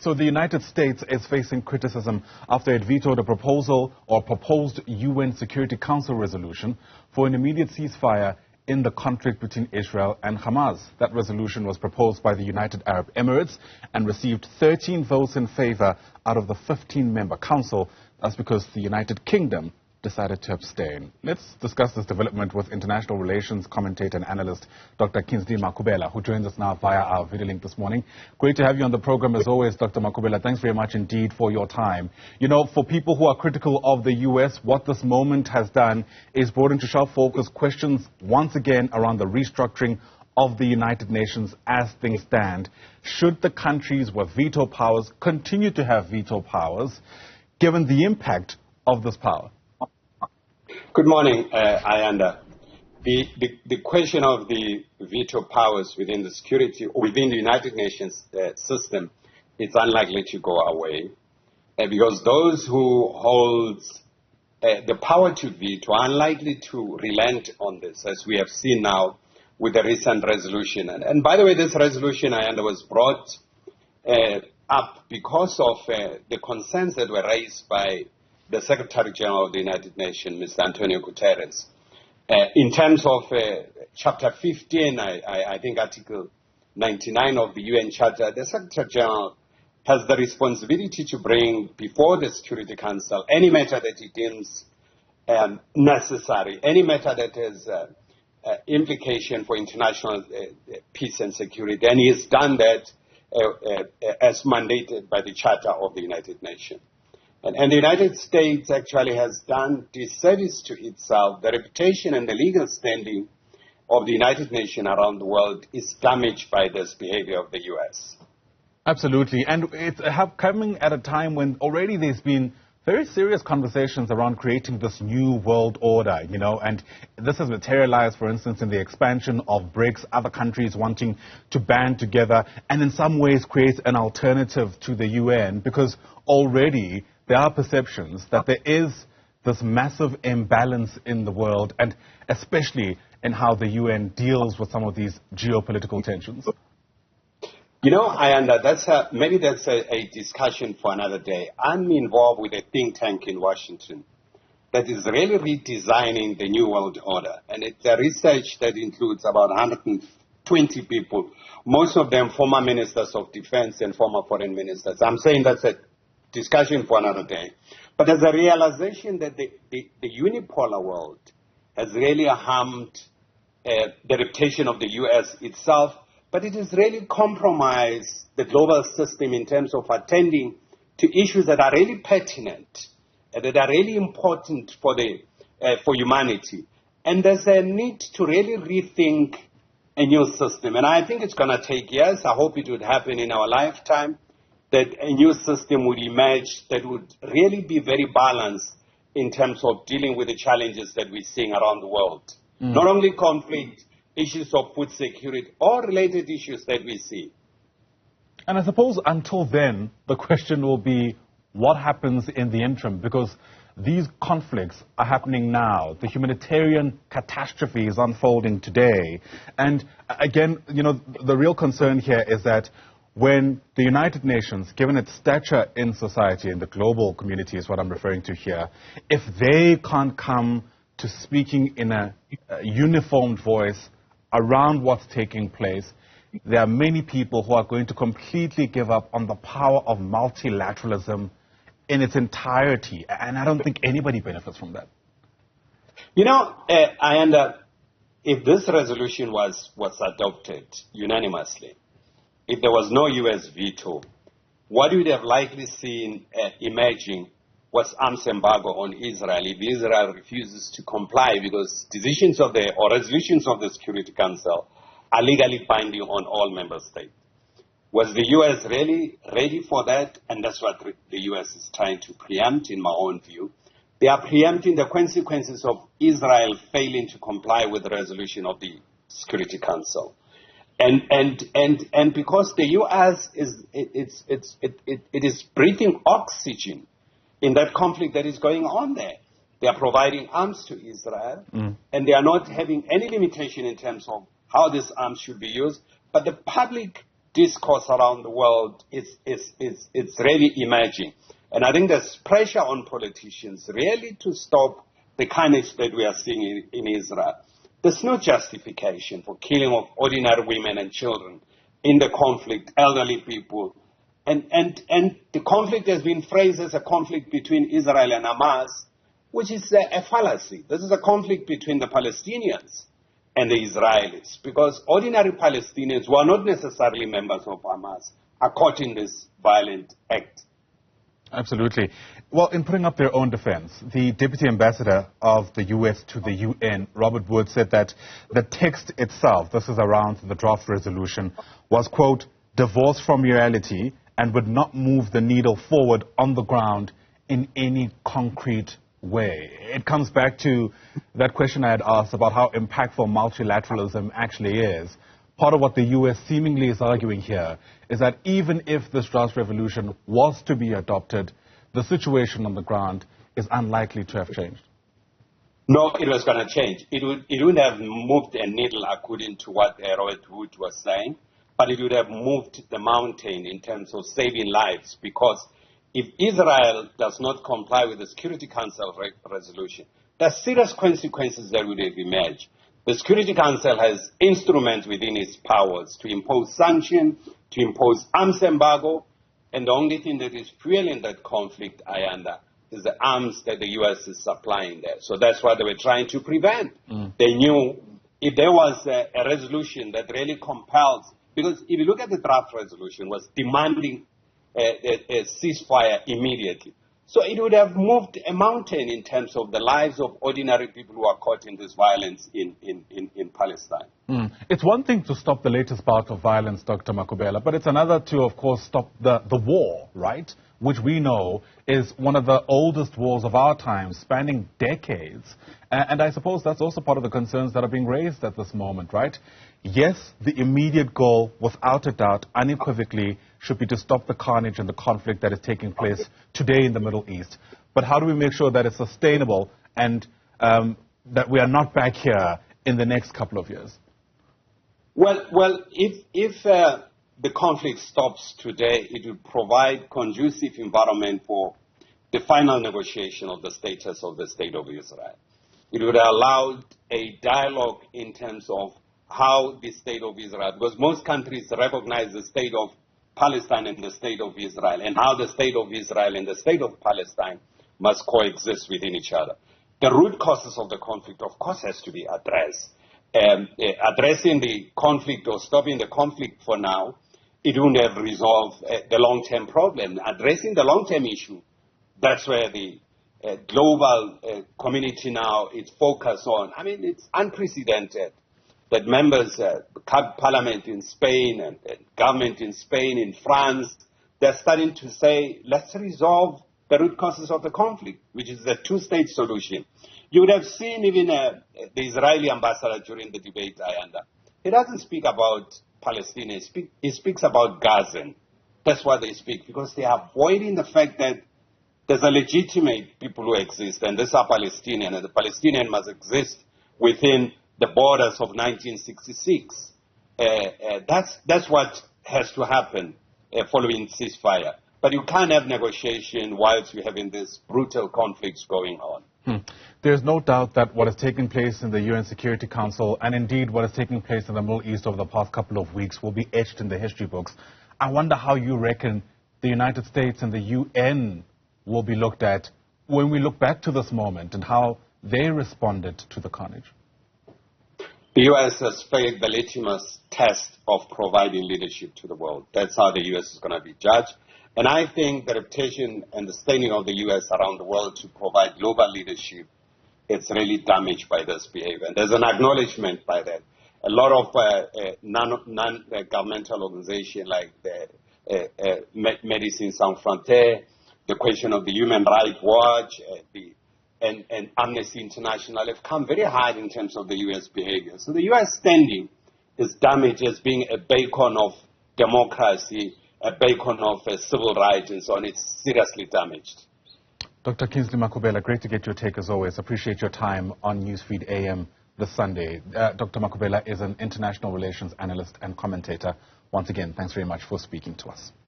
So the United States is facing criticism after it vetoed a proposal or proposed UN Security Council resolution for an immediate ceasefire in the conflict between Israel and Hamas. That resolution was proposed by the United Arab Emirates and received 13 votes in favor out of the 15-member council. That's because the United Kingdom decided to abstain. Let's discuss this development with international relations commentator and analyst Dr Kingsley Makhubela, who joins us now via our video link this morning. Great to have you on the program as always, Dr. Makhubela. Thanks very much indeed for your time. You know, for people who are critical of the U.S., what this moment has done is brought into sharp focus questions once again around the restructuring of the United Nations as things stand. Should the countries with veto powers continue to have veto powers, given the impact of this power? Good morning, Ayanda. The question of the veto powers within the within the United Nations system is unlikely to go away because those who hold the power to veto are unlikely to relent on this, as we have seen now with the recent resolution. And by the way, this resolution, Ayanda, was brought up because of the concerns that were raised by the Secretary General of the United Nations, Mr. Antonio Guterres. In terms of Chapter 15, I think Article 99 of the UN Charter, the Secretary General has the responsibility to bring before the Security Council any matter that he deems necessary, any matter that has implication for international peace and security. And he has done that as mandated by the Charter of the United Nations. And the United States actually has done disservice to itself. The reputation and the legal standing of the United Nations around the world is damaged by this behavior of the U.S. Absolutely. And it's coming at a time when already there's been very serious conversations around creating this new world order, you know, and this has materialized, for instance, in the expansion of BRICS, other countries wanting to band together and in some ways create an alternative to the UN, because already there are perceptions that there is this massive imbalance in the world, and especially in how the UN deals with some of these geopolitical tensions. You know, Ayanda, maybe that's a discussion for another day. I'm involved with a think tank in Washington that is really redesigning the new world order. And it's a research that includes about 120 people, most of them former ministers of defense and former foreign ministers. I'm saying that's a discussion for another day. But there's a realization that the unipolar world has really harmed the reputation of the U.S. itself, but it has really compromised the global system in terms of attending to issues that are really pertinent, that are really important for humanity. And there's a need to really rethink a new system. And I think it's going to take years. I hope it would happen in our lifetime, that a new system would emerge that would really be very balanced in terms of dealing with the challenges that we're seeing around the world. Not only conflict, issues of food security, or related issues that we see. And I suppose until then, the question will be what happens in the interim, because these conflicts are happening now. The humanitarian catastrophe is unfolding today. And again, you know, the real concern here is that when the United Nations, given its stature in society, in the global community is what I'm referring to here, if they can't come to speaking in a uniformed voice around what's taking place, there are many people who are going to completely give up on the power of multilateralism in its entirety. And I don't think anybody benefits from that. You know, if this resolution was adopted unanimously, if there was no U.S. veto, what we would have likely seen emerging was arms embargo on Israel if Israel refuses to comply, because decisions of or resolutions of the Security Council are legally binding on all member states. Was the U.S. really ready for that? And that's what the U.S. is trying to preempt, in my own view. They are preempting the consequences of Israel failing to comply with the resolution of the Security Council. And because the U.S. is breathing oxygen in that conflict that is going on there. They are providing arms to Israel, and they are not having any limitation in terms of how these arms should be used. But the public discourse around the world, it's really emerging. And I think there's pressure on politicians really to stop the carnage that we are seeing in Israel. There's no justification for killing of ordinary women and children in the conflict, elderly people. And the conflict has been phrased as a conflict between Israel and Hamas, which is a fallacy. This is a conflict between the Palestinians and the Israelis, because ordinary Palestinians who are not necessarily members of Hamas are caught in this violent act. Absolutely. Well, in putting up their own defense, the Deputy Ambassador of the U.S. to the UN, Robert Wood, said that the text itself, this is around the draft resolution, was, quote, divorced from reality and would not move the needle forward on the ground in any concrete way. It comes back to that question I had asked about how impactful multilateralism actually is. Part of what the U.S. seemingly is arguing here is that even if this draft resolution was to be adopted, the situation on the ground is unlikely to have changed. No, it was going to change. It wouldn't have moved a needle according to what Robert Wood was saying, but it would have moved the mountain in terms of saving lives, because if Israel does not comply with the Security Council resolution, there are serious consequences that would have emerged. The Security Council has instruments within its powers to impose sanctions, to impose arms embargo, and the only thing that is fueling that conflict, is the arms that the U.S. is supplying there. So that's what they were trying to prevent. They knew if there was a resolution that really compels, because if you look at the draft resolution, was demanding a ceasefire immediately. So it would have moved a mountain in terms of the lives of ordinary people who are caught in this violence in Palestine. It's one thing to stop the latest bout of violence, Dr. Makhubela, but it's another to, of course, stop the war, right? Which we know is one of the oldest wars of our time, spanning decades. And I suppose that's also part of the concerns that are being raised at this moment, right? Yes, the immediate goal, without a doubt, unequivocally, should be to stop the carnage and the conflict that is taking place today in the Middle East. But how do we make sure that it's sustainable and that we are not back here in the next couple of years? Well, if the conflict stops today, it will provide conducive environment for the final negotiation of the status of the State of Israel. It would allow a dialogue in terms of how the State of Israel, because most countries recognize the State of Palestine and the State of Israel, and how the State of Israel and the State of Palestine must coexist within each other. The root causes of the conflict, of course, has to be addressed. Addressing the conflict or stopping the conflict for now, it wouldn't have resolved the long-term problem. Addressing the long-term issue, that's where the global community now is focused on. I mean, it's unprecedented that members, parliament in Spain and government in Spain, in France, they're starting to say, let's resolve the root causes of the conflict, which is the two-state solution. You would have seen even the Israeli ambassador during the debate, he doesn't speak about Palestine, he speaks about Gaza. That's what they speak, because they are avoiding the fact that there's a legitimate people who exist, and these are Palestinian, and the Palestinian must exist within the borders of 1966. That's what has to happen following ceasefire. But you can't have negotiation whilst you're having these brutal conflicts going on. There's no doubt that what has taken place in the UN Security Council, and indeed what has taken place in the Middle East over the past couple of weeks, will be etched in the history books. I wonder how you reckon the United States and the UN will be looked at when we look back to this moment and how they responded to the carnage. The U.S. has failed the litmus test of providing leadership to the world. That's how the U.S. is going to be judged. And I think the reputation and the standing of the U.S. around the world to provide global leadership, it's really damaged by this behavior. And there's an acknowledgement by that. A lot of non-governmental organizations like the Médecins Sans Frontières, the question of the Human Rights Watch, and Amnesty International have come very hard in terms of the U.S. behavior. So the U.S. standing is damaged as being a beacon of democracy, a beacon of civil rights, and so on. It's seriously damaged. Dr. Kingsley Makhubela, great to get your take as always. Appreciate your time on Newsfeed AM this Sunday. Dr. Makhubela is an international relations analyst and commentator Once again, thanks very much for speaking to us.